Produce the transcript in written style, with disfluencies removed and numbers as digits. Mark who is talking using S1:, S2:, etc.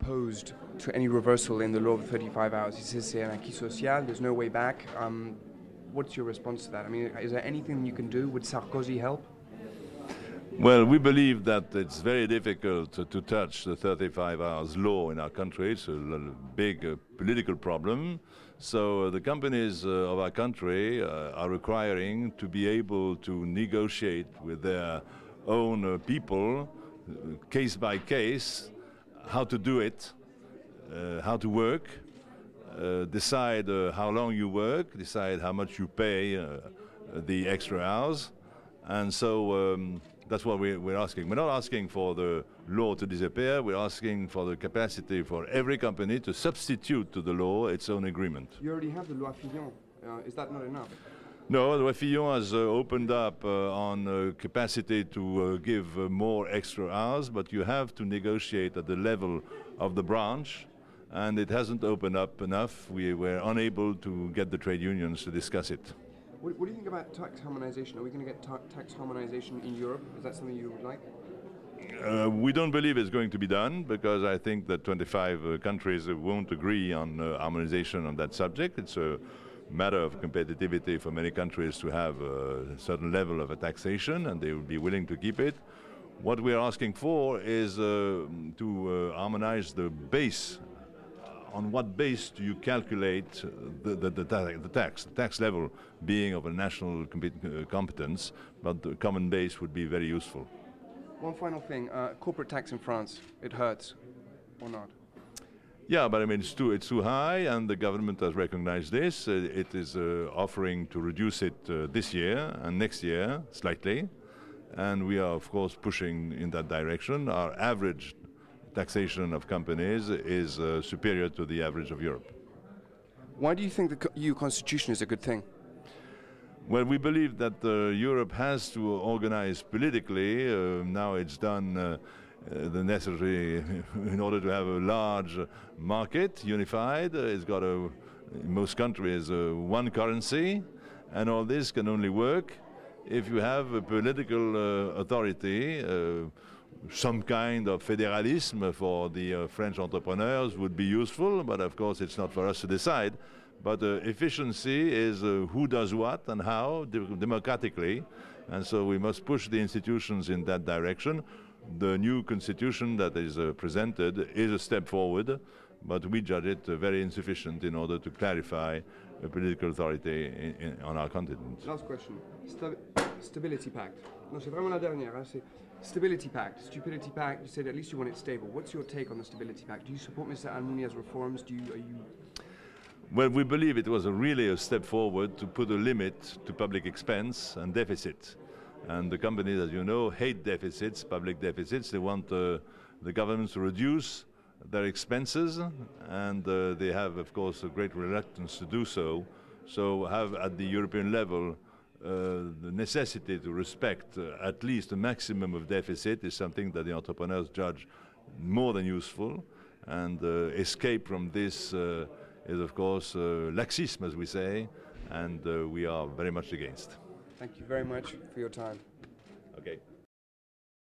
S1: opposed to any reversal in the law of 35 hours. He says c'est un acquis social, there's no way back. What's your response to that? I mean, is there anything you can do? Would Sarkozy help?
S2: Well, we believe that it's very difficult to touch the 35 hours law in our country. It's a big political problem. So the companies of our country are requiring to be able to negotiate with their own people, case by case, how to do it, how to work, decide how long you work, decide how much you pay the extra hours. And so that's what we're asking. We're not asking for the law to disappear. We're asking for the capacity for every company to substitute to the law its own agreement.
S1: You already have the Loi Fillon. Is that not enough?
S2: No, the Loi Fillon has opened up on capacity to give more extra hours, but you have to negotiate at the level of the branch, and it hasn't opened up enough. We were unable to get the trade unions to discuss it.
S1: What do you think about tax harmonization? Are we going to get tax harmonization in Europe? Is that something you would like?
S2: We don't believe it's going to be done because I think that 25 countries won't agree on harmonization on that subject. It's a matter of competitivity for many countries to have a certain level of a taxation, and they will be willing to keep it. What we're asking for is to harmonize the base. On what base do you calculate the tax? The tax level being of a national competence, but the common base would be very useful.
S1: One final thing, corporate tax in France, it hurts or not?
S2: Yeah, but I mean, it's too high, and the government has recognized this. It is offering to reduce it this year and next year slightly, and we are, of course, pushing in that direction. Our average taxation of companies is superior to the average of Europe.
S1: Why do you think the EU constitution is a good thing?
S2: Well, we believe that Europe has to organize politically. Now it's done the necessary in order to have a large market, unified. It's got in most countries one currency, and all this can only work if you have a political authority. Some kind of federalism for the French entrepreneurs would be useful, but of course it's not for us to decide. But efficiency is who does what and how democratically, and so we must push the institutions in that direction. The new constitution that is presented is a step forward, but we judge it very insufficient in order to clarify a political authority on our continent.
S1: Last question. Stability Pact. Non, c'est vraiment la dernière. Hein. Stability Pact, Stupidity Pact. You said at least you want it stable. What's your take on the Stability Pact? Do you support Mr. Almunia's reforms? Are you?
S2: Well, we believe it was really a step forward to put a limit to public expense and deficit. And the companies, as you know, hate deficits, public deficits. They want the governments to reduce their expenses, and they have, of course, a great reluctance to do so. So have at the European level the necessity to respect at least a maximum of deficit is something that the entrepreneurs judge more than useful, and escape from this is, of course, laxism, as we say, and we are very much against.
S1: Thank you very much for your time.
S2: Okay.